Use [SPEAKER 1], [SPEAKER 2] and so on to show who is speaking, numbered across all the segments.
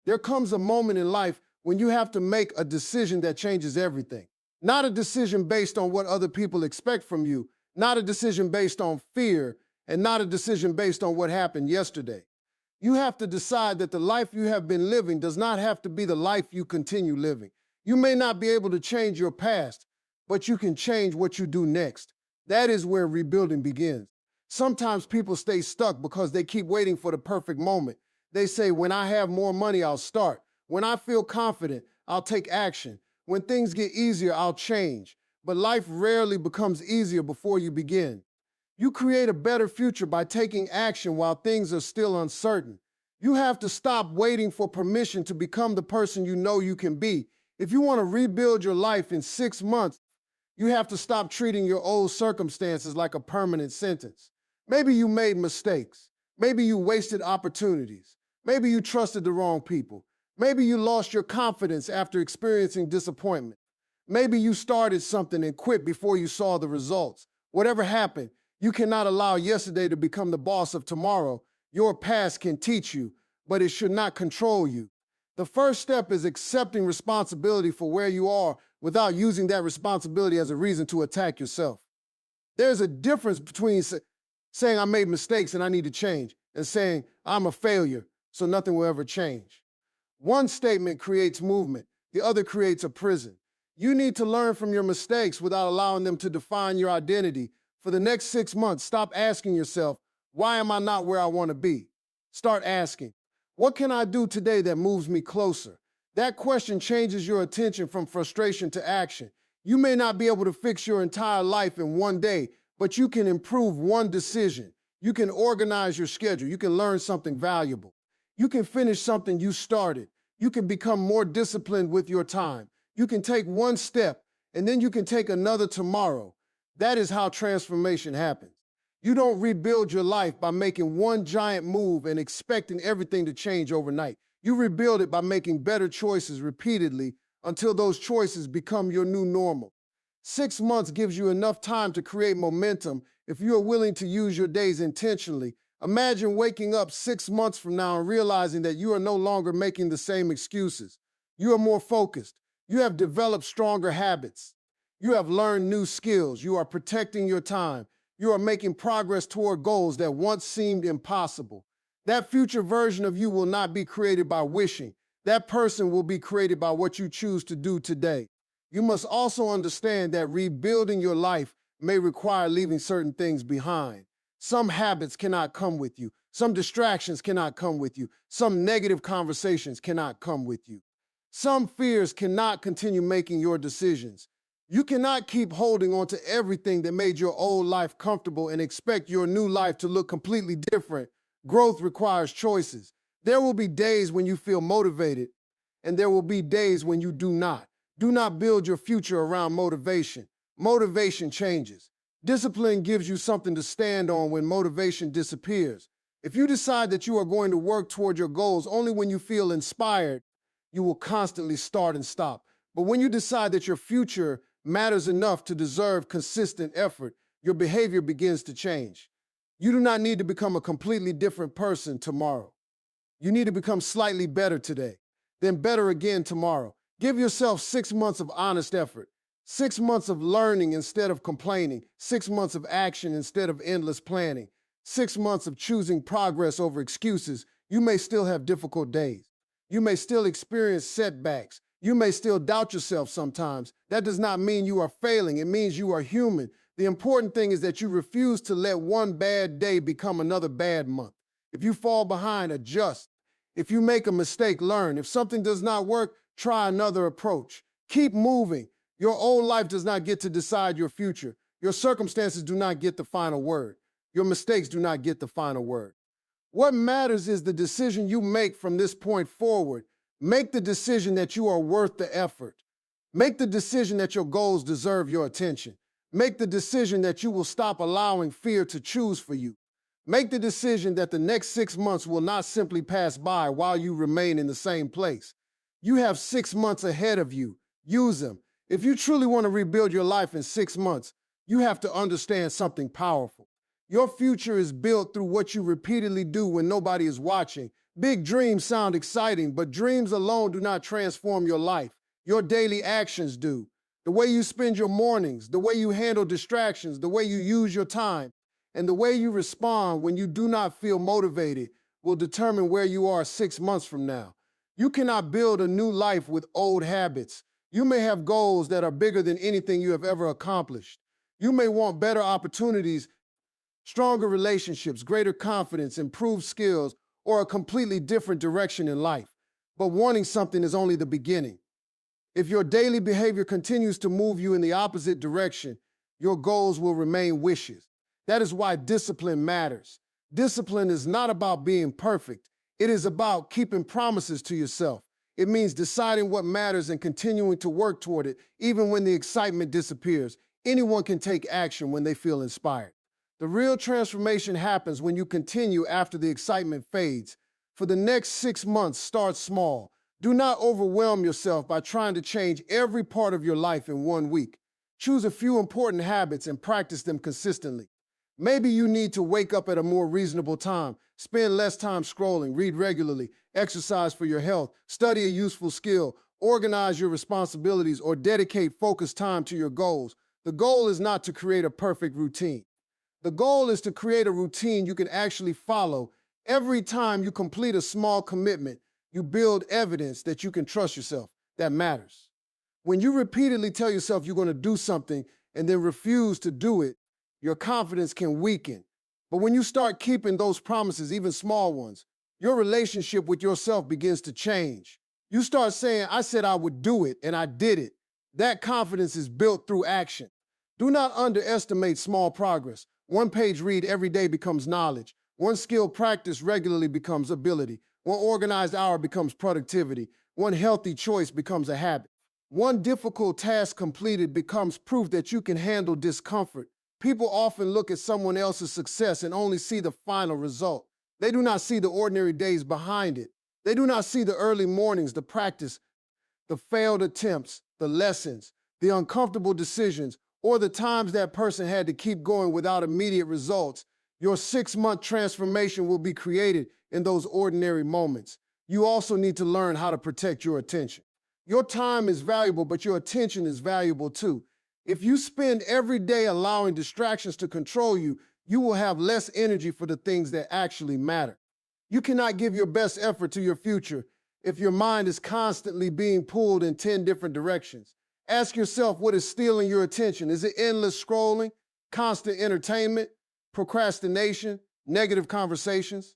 [SPEAKER 1] There comes a moment in life when you have to make a decision that changes everything. Not a decision based on what other people expect from you, not a decision based on fear, and not a decision based on what happened yesterday. You have to decide that the life you have been living does not have to be the life you continue living. You may not be able to change your past, but you can change what you do next. That is where rebuilding begins. Sometimes people stay stuck because they keep waiting for the perfect moment. They say, when I have more money, I'll start. When I feel confident, I'll take action. When things get easier, I'll change. But life rarely becomes easier before you begin. You create a better future by taking action while things are still uncertain. You have to stop waiting for permission to become the person you know you can be. If you want to rebuild your life in 6 months, you have to stop treating your old circumstances like a permanent sentence. Maybe you made mistakes. Maybe you wasted opportunities. Maybe you trusted the wrong people. Maybe you lost your confidence after experiencing disappointment. Maybe you started something and quit before you saw the results. Whatever happened, you cannot allow yesterday to become the boss of tomorrow. Your past can teach you, but it should not control you. The first step is accepting responsibility for where you are without using that responsibility as a reason to attack yourself. There's a difference between saying I made mistakes and I need to change and saying I'm a failure, so nothing will ever change. One statement creates movement, the other creates a prison. You need to learn from your mistakes without allowing them to define your identity. For the next 6 months, stop asking yourself, why am I not where I want to be? Start asking, what can I do today that moves me closer? That question changes your attention from frustration to action. You may not be able to fix your entire life in one day, but you can improve one decision. You can organize your schedule. You can learn something valuable. You can finish something you started. You can become more disciplined with your time. You can take one step, and then you can take another tomorrow. That is how transformation happens. You don't rebuild your life by making one giant move and expecting everything to change overnight. You rebuild it by making better choices repeatedly until those choices become your new normal. 6 months gives you enough time to create momentum if you are willing to use your days intentionally. Imagine waking up 6 months from now and realizing that you are no longer making the same excuses. You are more focused. You have developed stronger habits. You have learned new skills. You are protecting your time. You are making progress toward goals that once seemed impossible. That future version of you will not be created by wishing. That person will be created by what you choose to do today. You must also understand that rebuilding your life may require leaving certain things behind. Some habits cannot come with you. Some distractions cannot come with you. Some negative conversations cannot come with you. Some fears cannot continue making your decisions. You cannot keep holding on to everything that made your old life comfortable and expect your new life to look completely different. Growth requires choices. There will be days when you feel motivated, and there will be days when you do not. Do not build your future around motivation. Motivation changes. Discipline gives you something to stand on when motivation disappears. If you decide that you are going to work toward your goals only when you feel inspired, you will constantly start and stop. But when you decide that your future matters enough to deserve consistent effort, your behavior begins to change. You do not need to become a completely different person tomorrow. You need to become slightly better today, then better again tomorrow. Give yourself 6 months of honest effort, 6 months of learning instead of complaining, 6 months of action instead of endless planning, 6 months of choosing progress over excuses. You may still have difficult days. You may still experience setbacks. You may still doubt yourself sometimes. That does not mean you are failing. It means you are human. The important thing is that you refuse to let one bad day become another bad month. If you fall behind, adjust. If you make a mistake, learn. If something does not work, try another approach. Keep moving. Your old life does not get to decide your future. Your circumstances do not get the final word. Your mistakes do not get the final word. What matters is the decision you make from this point forward. Make the decision that you are worth the effort. Make the decision that your goals deserve your attention. Make the decision that you will stop allowing fear to choose for you. Make the decision that the next 6 months will not simply pass by while you remain in the same place. You have 6 months ahead of you. Use them. If you truly want to rebuild your life in 6 months, you have to understand something powerful. Your future is built through what you repeatedly do when nobody is watching, Big dreams sound exciting, but dreams alone do not transform your life. Your daily actions do. The way you spend your mornings, the way you handle distractions, the way you use your time, and the way you respond when you do not feel motivated will determine where you are 6 months from now. You cannot build a new life with old habits. You may have goals that are bigger than anything you have ever accomplished. You may want better opportunities, stronger relationships, greater confidence, improved skills, or a completely different direction in life. But wanting something is only the beginning. If your daily behavior continues to move you in the opposite direction, your goals will remain wishes. That is why discipline matters. Discipline is not about being perfect. It is about keeping promises to yourself. It means deciding what matters and continuing to work toward it, even when the excitement disappears. Anyone can take action when they feel inspired. The real transformation happens when you continue after the excitement fades. For the next 6 months, start small. Do not overwhelm yourself by trying to change every part of your life in one week. Choose a few important habits and practice them consistently. Maybe you need to wake up at a more reasonable time, spend less time scrolling, read regularly, exercise for your health, study a useful skill, organize your responsibilities, or dedicate focused time to your goals. The goal is not to create a perfect routine. The goal is to create a routine you can actually follow. Every time you complete a small commitment, you build evidence that you can trust yourself. That matters. When you repeatedly tell yourself you're going to do something and then refuse to do it, your confidence can weaken. But when you start keeping those promises, even small ones, your relationship with yourself begins to change. You start saying, I said I would do it, and I did it. That confidence is built through action. Do not underestimate small progress. One page read every day becomes knowledge. One skill practice regularly becomes ability. One organized hour becomes productivity. One healthy choice becomes a habit. One difficult task completed becomes proof that you can handle discomfort. People often look at someone else's success and only see the final result. They do not see the ordinary days behind it. They do not see the early mornings, the practice, the failed attempts, the lessons, the uncomfortable decisions, or the times that person had to keep going without immediate results. Your 6-month transformation will be created in those ordinary moments. You also need to learn how to protect your attention. Your time is valuable, but your attention is valuable too. If you spend every day allowing distractions to control you, you will have less energy for the things that actually matter. You cannot give your best effort to your future if your mind is constantly being pulled in 10 different directions. Ask yourself what is stealing your attention. Is it endless scrolling, constant entertainment, procrastination, negative conversations,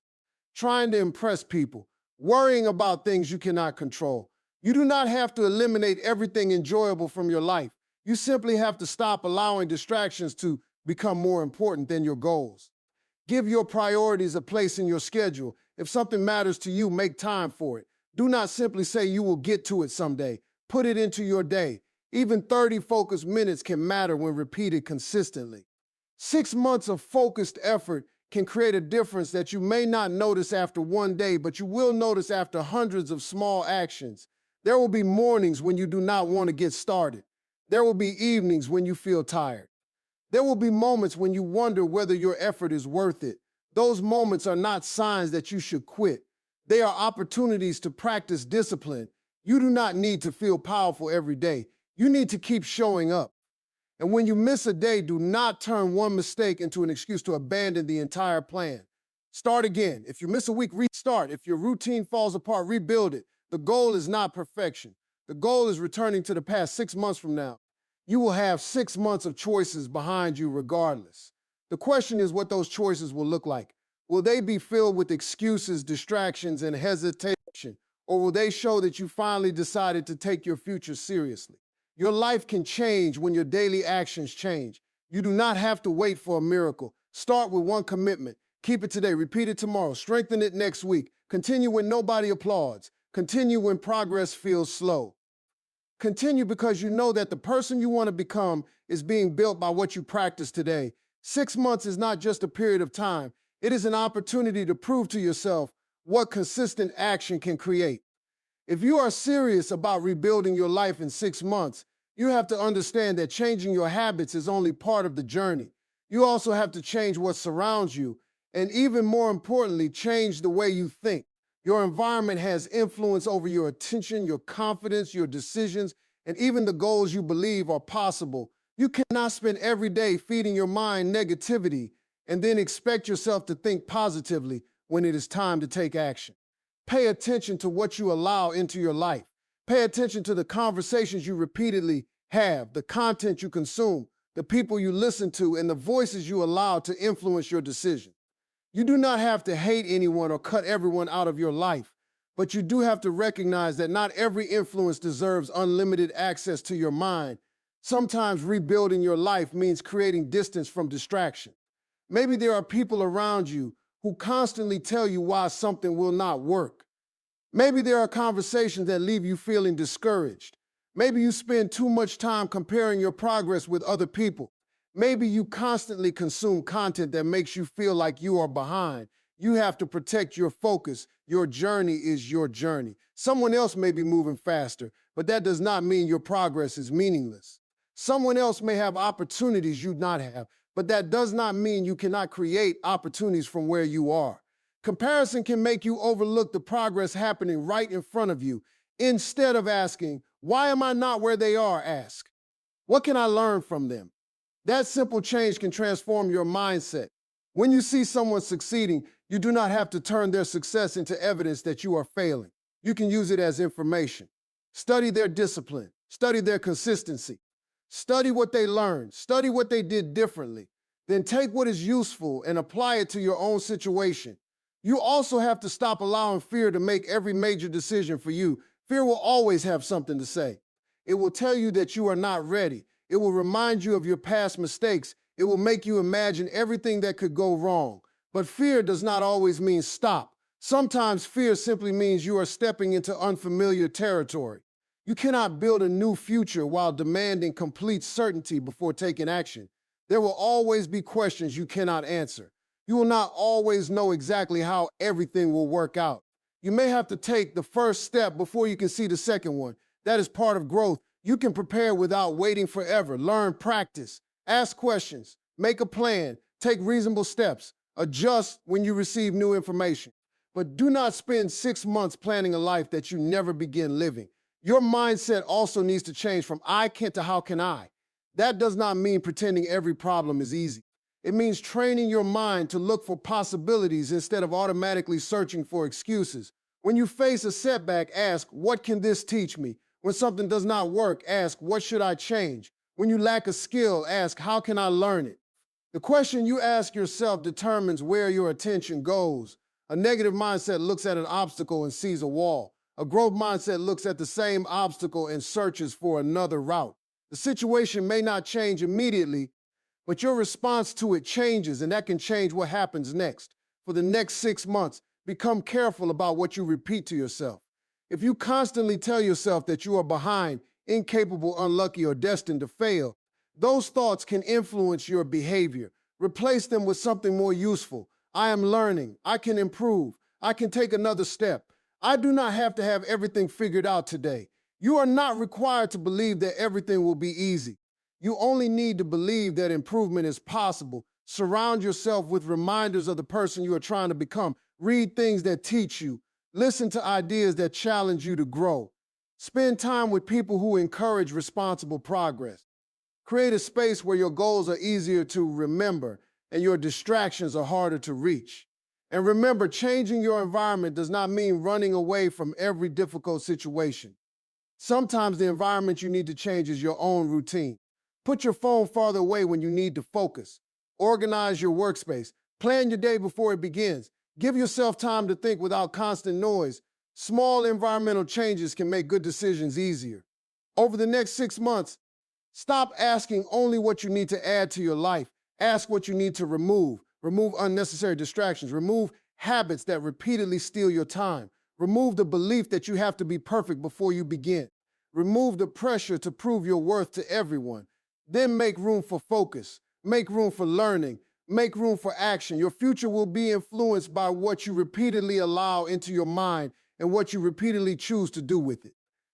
[SPEAKER 1] trying to impress people, worrying about things you cannot control? You do not have to eliminate everything enjoyable from your life. You simply have to stop allowing distractions to become more important than your goals. Give your priorities a place in your schedule. If something matters to you, make time for it. Do not simply say you will get to it someday. Put it into your day. Even 30 focused minutes can matter when repeated consistently. 6 months of focused effort can create a difference that you may not notice after one day, but you will notice after hundreds of small actions. There will be mornings when you do not want to get started. There will be evenings when you feel tired. There will be moments when you wonder whether your effort is worth it. Those moments are not signs that you should quit. They are opportunities to practice discipline. You do not need to feel powerful every day. You need to keep showing up. And when you miss a day, do not turn one mistake into an excuse to abandon the entire plan. Start again. If you miss a week, restart. If your routine falls apart, rebuild it. The goal is not perfection. The goal is returning to the past 6 months from now. You will have 6 months of choices behind you regardless. The question is what those choices will look like. Will they be filled with excuses, distractions, and hesitation? Or will they show that you finally decided to take your future seriously? Your life can change when your daily actions change. You do not have to wait for a miracle. Start with one commitment. Keep it today, repeat it tomorrow, strengthen it next week. Continue when nobody applauds. Continue when progress feels slow. Continue because you know that the person you want to become is being built by what you practice today. 6 months is not just a period of time. It is an opportunity to prove to yourself what consistent action can create. If you are serious about rebuilding your life in 6 months, you have to understand that changing your habits is only part of the journey. You also have to change what surrounds you, and even more importantly, change the way you think. Your environment has influence over your attention, your confidence, your decisions, and even the goals you believe are possible. You cannot spend every day feeding your mind negativity and then expect yourself to think positively when it is time to take action. Pay attention to what you allow into your life. Pay attention to the conversations you repeatedly have, the content you consume, the people you listen to, and the voices you allow to influence your decisions. You do not have to hate anyone or cut everyone out of your life, but you do have to recognize that not every influence deserves unlimited access to your mind. Sometimes rebuilding your life means creating distance from distraction. Maybe there are people around you who constantly tell you why something will not work. Maybe there are conversations that leave you feeling discouraged. Maybe you spend too much time comparing your progress with other people. Maybe you constantly consume content that makes you feel like you are behind. You have to protect your focus. Your journey is your journey. Someone else may be moving faster, but that does not mean your progress is meaningless. Someone else may have opportunities you do not have, but that does not mean you cannot create opportunities from where you are. Comparison can make you overlook the progress happening right in front of you. Instead of asking, why am I not where they are? Ask, what can I learn from them? That simple change can transform your mindset. When you see someone succeeding, you do not have to turn their success into evidence that you are failing. You can use it as information. Study their discipline. Study their consistency. Study what they learned. Study what they did differently. Then take what is useful and apply it to your own situation. You also have to stop allowing fear to make every major decision for you. Fear will always have something to say. It will tell you that you are not ready. It will remind you of your past mistakes. It will make you imagine everything that could go wrong. But fear does not always mean stop. Sometimes fear simply means you are stepping into unfamiliar territory. You cannot build a new future while demanding complete certainty before taking action. There will always be questions you cannot answer. You will not always know exactly how everything will work out. You may have to take the first step before you can see the second one. That is part of growth. You can prepare without waiting forever. Learn, practice, ask questions, make a plan, take reasonable steps, adjust when you receive new information. But do not spend 6 months planning a life that you never begin living. Your mindset also needs to change from I can't to how can I. That does not mean pretending every problem is easy. It means training your mind to look for possibilities instead of automatically searching for excuses. When you face a setback, ask, what can this teach me? When something does not work, ask, what should I change? When you lack a skill, ask, how can I learn it? The question you ask yourself determines where your attention goes. A negative mindset looks at an obstacle and sees a wall. A growth mindset looks at the same obstacle and searches for another route. The situation may not change immediately, but your response to it changes, and that can change what happens next. For the next 6 months, become careful about what you repeat to yourself. If you constantly tell yourself that you are behind, incapable, unlucky, or destined to fail, those thoughts can influence your behavior. Replace them with something more useful. I am learning. I can improve. I can take another step. I do not have to have everything figured out today. You are not required to believe that everything will be easy. You only need to believe that improvement is possible. Surround yourself with reminders of the person you are trying to become. Read things that teach you. Listen to ideas that challenge you to grow. Spend time with people who encourage responsible progress. Create a space where your goals are easier to remember and your distractions are harder to reach. And remember, changing your environment does not mean running away from every difficult situation. Sometimes the environment you need to change is your own routine. Put your phone farther away when you need to focus. Organize your workspace. Plan your day before it begins. Give yourself time to think without constant noise. Small environmental changes can make good decisions easier. Over the next 6 months, stop asking only what you need to add to your life. Ask what you need to remove. Remove unnecessary distractions. Remove habits that repeatedly steal your time. Remove the belief that you have to be perfect before you begin. Remove the pressure to prove your worth to everyone. Then make room for focus. Make room for learning. Make room for action. Your future will be influenced by what you repeatedly allow into your mind and what you repeatedly choose to do with it.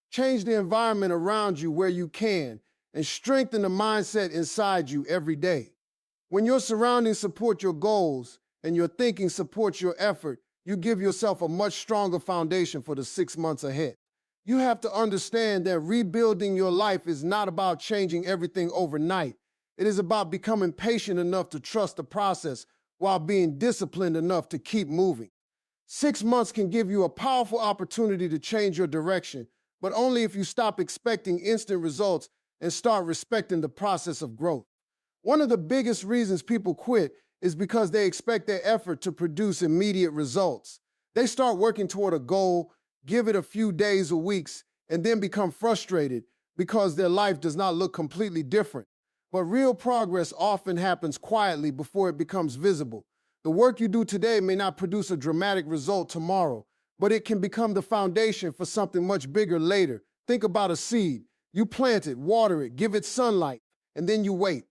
[SPEAKER 1] Change the environment around you where you can and strengthen the mindset inside you every day. When your surroundings support your goals and your thinking supports your effort, you give yourself a much stronger foundation for the 6 months ahead. You have to understand that rebuilding your life is not about changing everything overnight. It is about becoming patient enough to trust the process while being disciplined enough to keep moving. 6 months can give you a powerful opportunity to change your direction, but only if you stop expecting instant results and start respecting the process of growth. One of the biggest reasons people quit is because they expect their effort to produce immediate results. They start working toward a goal, give it a few days or weeks, and then become frustrated because their life does not look completely different. But real progress often happens quietly before it becomes visible. The work you do today may not produce a dramatic result tomorrow, but it can become the foundation for something much bigger later. Think about a seed. You plant it, water it, give it sunlight, and then you wait.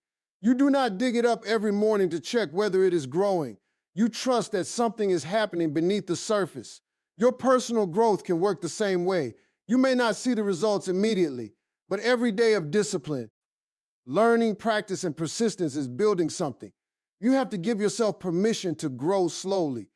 [SPEAKER 1] You do not dig it up every morning to check whether it is growing. You trust that something is happening beneath the surface. Your personal growth can work the same way. You may not see the results immediately, but every day of discipline, learning, practice, and persistence is building something. You have to give yourself permission to grow slowly.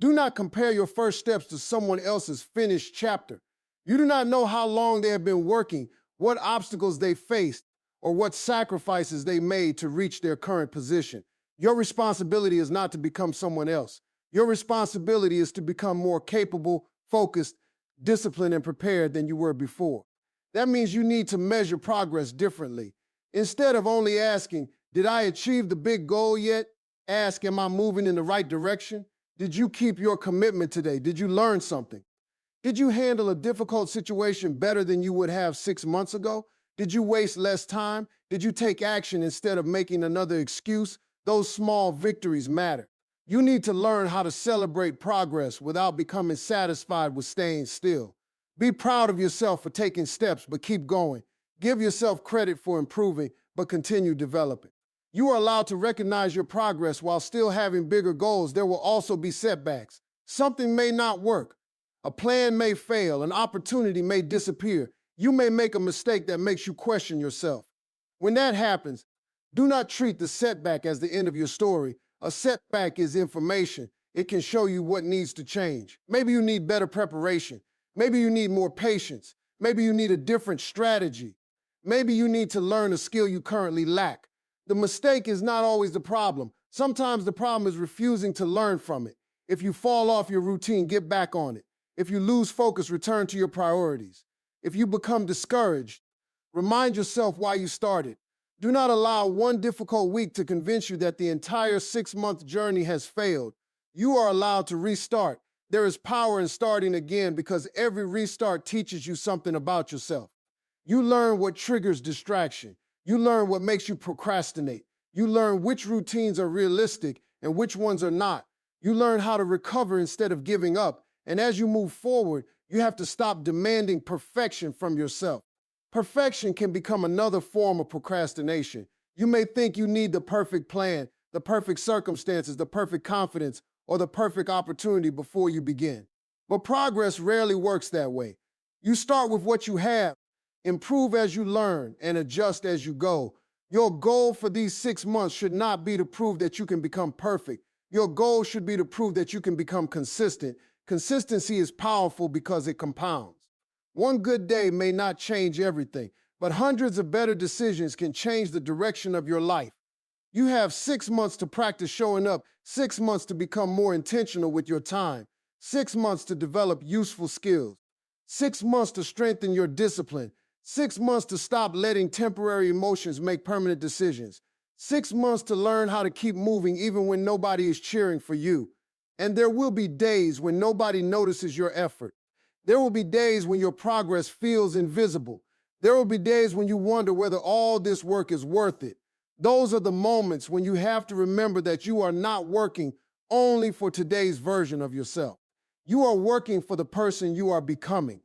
[SPEAKER 1] Do not compare your first steps to someone else's finished chapter. You do not know how long they have been working, what obstacles they faced, or what sacrifices they made to reach their current position. Your responsibility is not to become someone else. Your responsibility is to become more capable, focused, disciplined, and prepared than you were before. That means you need to measure progress differently. Instead of only asking, did I achieve the big goal yet? Ask, am I moving in the right direction? Did you keep your commitment today? Did you learn something? Did you handle a difficult situation better than you would have 6 months ago? Did you waste less time? Did you take action instead of making another excuse? Those small victories matter. You need to learn how to celebrate progress without becoming satisfied with staying still. Be proud of yourself for taking steps, but keep going. Give yourself credit for improving, but continue developing. You are allowed to recognize your progress while still having bigger goals. There will also be setbacks. Something may not work. A plan may fail. An opportunity may disappear. You may make a mistake that makes you question yourself. When that happens, do not treat the setback as the end of your story. A setback is information. It can show you what needs to change. Maybe you need better preparation. Maybe you need more patience. Maybe you need a different strategy. Maybe you need to learn a skill you currently lack. The mistake is not always the problem. Sometimes the problem is refusing to learn from it. If you fall off your routine, get back on it. If you lose focus, return to your priorities. If you become discouraged, remind yourself why you started. Do not allow one difficult week to convince you that the entire 6-month journey has failed. You are allowed to restart. There is power in starting again because every restart teaches you something about yourself. You learn what triggers distraction. You learn what makes you procrastinate. You learn which routines are realistic and which ones are not. You learn how to recover instead of giving up. And as you move forward, you have to stop demanding perfection from yourself. Perfection can become another form of procrastination. You may think you need the perfect plan, the perfect circumstances, the perfect confidence, or the perfect opportunity before you begin. But progress rarely works that way. You start with what you have, improve as you learn, and adjust as you go. Your goal for these 6 months should not be to prove that you can become perfect. Your goal should be to prove that you can become consistent. Consistency is powerful because it compounds. One good day may not change everything, but hundreds of better decisions can change the direction of your life. You have 6 months to practice showing up, 6 months to become more intentional with your time, 6 months to develop useful skills, 6 months to strengthen your discipline, 6 months to stop letting temporary emotions make permanent decisions, 6 months to learn how to keep moving even when nobody is cheering for you. And there will be days when nobody notices your effort. There will be days when your progress feels invisible. There will be days when you wonder whether all this work is worth it. Those are the moments when you have to remember that you are not working only for today's version of yourself. You are working for the person you are becoming.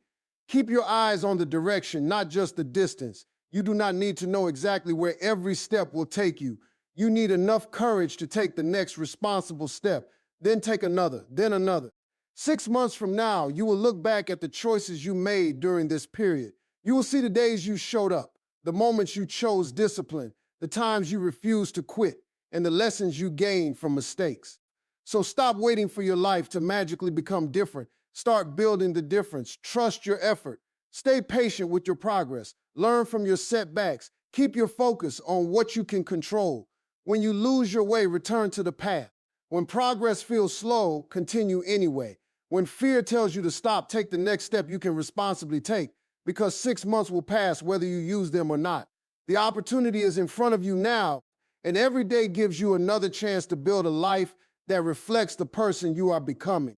[SPEAKER 1] Keep your eyes on the direction, not just the distance. You do not need to know exactly where every step will take you. You need enough courage to take the next responsible step, then take another, then another. 6 months from now, you will look back at the choices you made during this period. You will see the days you showed up, the moments you chose discipline, the times you refused to quit, and the lessons you gained from mistakes. So stop waiting for your life to magically become different. Start building the difference. Trust your effort. Stay patient with your progress. Learn from your setbacks. Keep your focus on what you can control. When you lose your way, return to the path. When progress feels slow, continue anyway. When fear tells you to stop, take the next step you can responsibly take, because 6 months will pass whether you use them or not. The opportunity is in front of you now, and every day gives you another chance to build a life that reflects the person you are becoming.